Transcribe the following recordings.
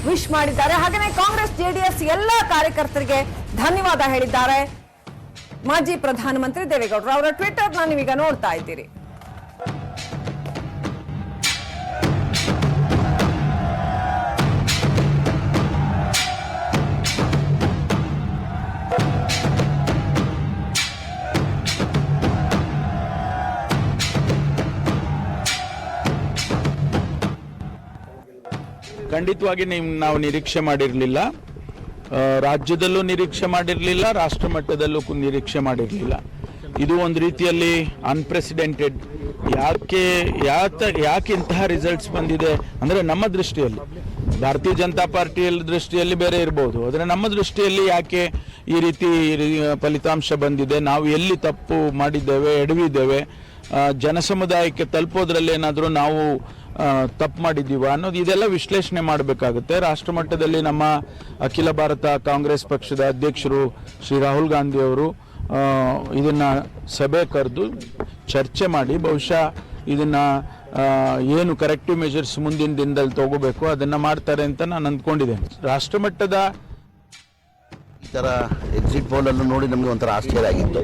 Wish ಮಾಡಿದ್ದಾರೆ. ಹಾಗೆಯೇ Congress JDS ಎಲ್ಲ ಕಾರ್ಯಕರ್ತರಿಗೆ ಧನ್ಯವಾದ ಹೇಳಿದ್ದಾರೆ ಮಾಜಿ ಪ್ರಧಾನಮಂತ್ರಿ ದೇವೇಗೌಡರು. ಅವರ ಟ್ವಿಟರ್ನ ನೀವೀಗ ನೋಡ್ತಾ ಇದ್ದೀರಿ. ಖಂಡಿತವಾಗಿ ನಾವು ನಿರೀಕ್ಷೆ ಮಾಡಿರಲಿಲ್ಲ, ರಾಜ್ಯದಲ್ಲೂ ನಿರೀಕ್ಷೆ ಮಾಡಿರಲಿಲ್ಲ, ರಾಷ್ಟ್ರ ಮಟ್ಟದಲ್ಲೂ ನಿರೀಕ್ಷೆ ಮಾಡಿರಲಿಲ್ಲ. ಇದು ಒಂದು ರೀತಿಯಲ್ಲಿ ಅನ್ಪ್ರೆಸಿಡೆಂಟೆಡ್. ಯಾಕೆ ಇಂತಹ ರಿಸಲ್ಟ್ಸ್ ಬಂದಿದೆ ಅಂದರೆ ನಮ್ಮ ದೃಷ್ಟಿಯಲ್ಲಿ, ಭಾರತೀಯ ಜನತಾ ಪಾರ್ಟಿಯ ದೃಷ್ಟಿಯಲ್ಲಿ ಬೇರೆ ಇರಬಹುದು, ಆದರೆ ನಮ್ಮ ದೃಷ್ಟಿಯಲ್ಲಿ ಯಾಕೆ ಈ ರೀತಿ ಫಲಿತಾಂಶ ಬಂದಿದೆ, ನಾವು ಎಲ್ಲಿ ತಪ್ಪು ಮಾಡಿದ್ದೇವೆ, ಎಡವಿದ್ದೇವೆ, ಜನಸಮುದಾಯಕ್ಕೆ ತಲುಪೋದ್ರಲ್ಲಿ ಏನಾದರೂ ನಾವು ತಪ್ಪು ಮಾಡಿದ್ದೀವ ಅನ್ನೋದು ಇದೆಲ್ಲ ವಿಶ್ಲೇಷಣೆ ಮಾಡಬೇಕಾಗುತ್ತೆ. ರಾಷ್ಟ್ರ ಮಟ್ಟದಲ್ಲಿ ನಮ್ಮ ಅಖಿಲ ಭಾರತ ಕಾಂಗ್ರೆಸ್ ಪಕ್ಷದ ಅಧ್ಯಕ್ಷರು ಶ್ರೀ ರಾಹುಲ್ ಗಾಂಧಿ ಅವರು ಇದನ್ನ ಸಭೆ ಕರೆದು ಚರ್ಚೆ ಮಾಡಿ ಬಹುಶಃ ಇದನ್ನ ಏನು ಕರೆಕ್ಟಿವ್ ಮೆಜರ್ಸ್ ಮುಂದಿನ ದಿನದಲ್ಲಿ ತಗೋಬೇಕು ಅದನ್ನ ಮಾಡ್ತಾರೆ ಅಂತ ನಾನು ಅಂದ್ಕೊಂಡಿದ್ದೇನೆ. ರಾಷ್ಟ್ರ ಮಟ್ಟದ ಈ ಥರ ಎಕ್ಸಿಟ್ ಪೋಲಲ್ಲೂ ನೋಡಿ ನಮಗೆ ಒಂಥರ ಆಶ್ಚರ್ಯ ಆಗಿತ್ತು.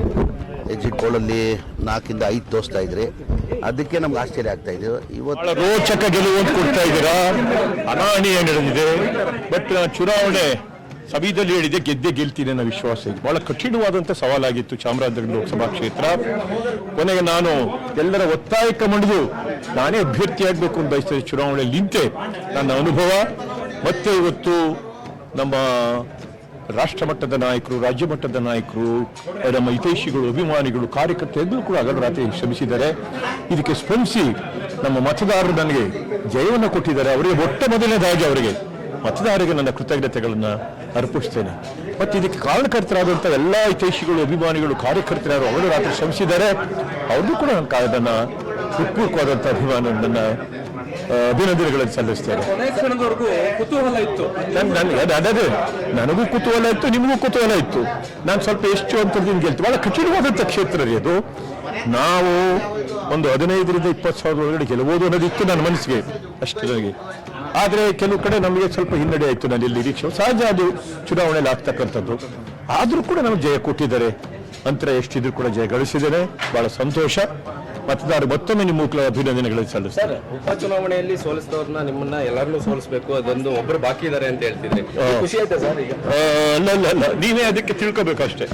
ಎಕ್ಸಿಟ್ ಪೋಲಲ್ಲಿ 4ರಿಂದ 5 ತೋರಿಸ್ತಾ ಇದ್ರಿ, ಅದಕ್ಕೆ ನಮ್ಗೆ ಆಶ್ಚರ್ಯ ಆಗ್ತಾ ಇದೆ. ಇವತ್ತು ರೋಚಕ ಗೆಲುವು ಕೊಡ್ತಾ ಇದ್ದೀರಾ, ಅನಾಣೀಯ ನಡೆದಿದೆ. ಬಟ್ ಚುನಾವಣೆ ಸಭೆಯಲ್ಲಿ ಹೇಳಿದೆ ಗೆದ್ದೆ ಗೆಲ್ತೀನಿ ಅನ್ನೋ ವಿಶ್ವಾಸ ಇದೆ. ಬಹಳ ಕಠಿಣವಾದಂಥ ಸವಾಲಾಗಿತ್ತು ಚಾಮರಾಜನಗರ ಲೋಕಸಭಾ ಕ್ಷೇತ್ರ. ಕೊನೆಗೆ ನಾನು ಎಲ್ಲರ ಒತ್ತಾಯಕ್ಕೆ ಮಣಿದು ನಾನೇ ಅಭ್ಯರ್ಥಿಯಾಗಬೇಕು ಅಂತ ಬಯಸ್ತೇನೆ. ಚುನಾವಣೆಯಲ್ಲಿ ನಿಂತೆ ನನ್ನ ಅನುಭವ ಮತ್ತೆ ಇವತ್ತು ನಮ್ಮ ರಾಷ್ಟ್ರ ಮಟ್ಟದ ನಾಯಕರು, ರಾಜ್ಯ ಮಟ್ಟದ ನಾಯಕರು, ನಮ್ಮ ಹಿತೈಷಿಗಳು, ಅಭಿಮಾನಿಗಳು, ಕಾರ್ಯಕರ್ತರು ಎಲ್ಲರೂ ಕೂಡ ಹಗಲು ರಾತ್ರಿ ಶ್ರಮಿಸಿದ್ದಾರೆ. ಇದಕ್ಕೆ ಸ್ಪಂದಿಸಿ ನಮ್ಮ ಮತದಾರರು ನನಗೆ ಜಯವನ್ನು ಕೊಟ್ಟಿದ್ದಾರೆ. ಅವರಿಗೆ ಮೊಟ್ಟ ಮೊದಲನೇದಾಗಿ ಅವರಿಗೆ ಮತದಾರರಿಗೆ ನನ್ನ ಕೃತಜ್ಞತೆಗಳನ್ನು ಅರ್ಪಿಸ್ತೇನೆ. ಮತ್ತು ಇದಕ್ಕೆ ಕಾರಣಕರ್ತರಾದಂಥ ಎಲ್ಲ ಹಿತೈಷಿಗಳು, ಅಭಿಮಾನಿಗಳು, ಕಾರ್ಯಕರ್ತರು ಅವರು ರಾತ್ರಿ ಶ್ರಮಿಸಿದ್ದಾರೆ. ಅವ್ರಿಗೂ ಕೂಡ ನನ್ನ ಹೃತ್ಪೂರ್ವಕವಾದಂಥ ನನ್ನ ಅಭಿನಂದನೆಗಳನ್ನು ಸಲ್ಲಿಸ್ತೇನೆ. ಕುತೂಹಲ ಇತ್ತು, ನನಗೂ ಕುತೂಹಲ ಇತ್ತು, ನಿಮಗೂ ಕುತೂಹಲ ಇತ್ತು. ನಾನು ಸ್ವಲ್ಪ ಎಷ್ಟು ಅಂತರದಿಂದ ಗೆಲ್ತು. ಬಹಳ ಕಠಿಣವಾದಂಥ ಕ್ಷೇತ್ರ ರೀ ಅದು. ನಾವು ಒಂದು 15ರಿಂದ 20 ಸಾವಿರ ಒಳಗಡೆ ಗೆಲ್ಲಬಹುದು ಅನ್ನೋದಿತ್ತು ನನ್ನ ಮನಸ್ಸಿಗೆ, ಅಷ್ಟು ನನಗೆ. ಆದರೆ ಕೆಲವು ಕಡೆ ನಮಗೆ ಸ್ವಲ್ಪ ಹಿನ್ನಡೆ ಆಯಿತು. ನಾನು ಇಲ್ಲಿ ನಿರೀಕ್ಷೆ ಸಹಜ, ಅದು ಚುನಾವಣೆಯಲ್ಲಿ ಆಗ್ತಕ್ಕಂಥದ್ದು. ಆದರೂ ಕೂಡ ನಮಗೆ ಜಯ ಕೊಟ್ಟಿದ್ದಾರೆ. ಅಂತರ ಎಷ್ಟಿದ್ರು ಕೂಡ ಜಯ ಗಳಿಸಿದ್ದೇನೆ. ಬಹಳ ಸಂತೋಷ. ಮತದಾರರು ಮತ್ತೊಮ್ಮೆ ನಿಮ್ಮ ಅಭಿನಂದನೆಗಳನ್ನು ಸಲ್ಲಿಸ್ತಾರೆ. ಉಪಚುನಾವಣೆಯಲ್ಲಿ ಸೋಲಿಸಿದವ್ರನ್ನ ನಿಮ್ಮನ್ನ ಎಲ್ಲರನ್ನೂ ಸೋಲಿಸಬೇಕು, ಅದೊಂದು ಒಬ್ಬರು ಬಾಕಿ ಇದ್ದಾರೆ ಅಂತ ಹೇಳ್ತಿದ್ರಿ. ಖುಷಿ ಆಯ್ತಾ ಸರ್? ಈಗ ಅಲ್ಲ, ನೀವೇ ಅದಕ್ಕೆ ತಿಳ್ಕೋಬೇಕು ಅಷ್ಟೇ.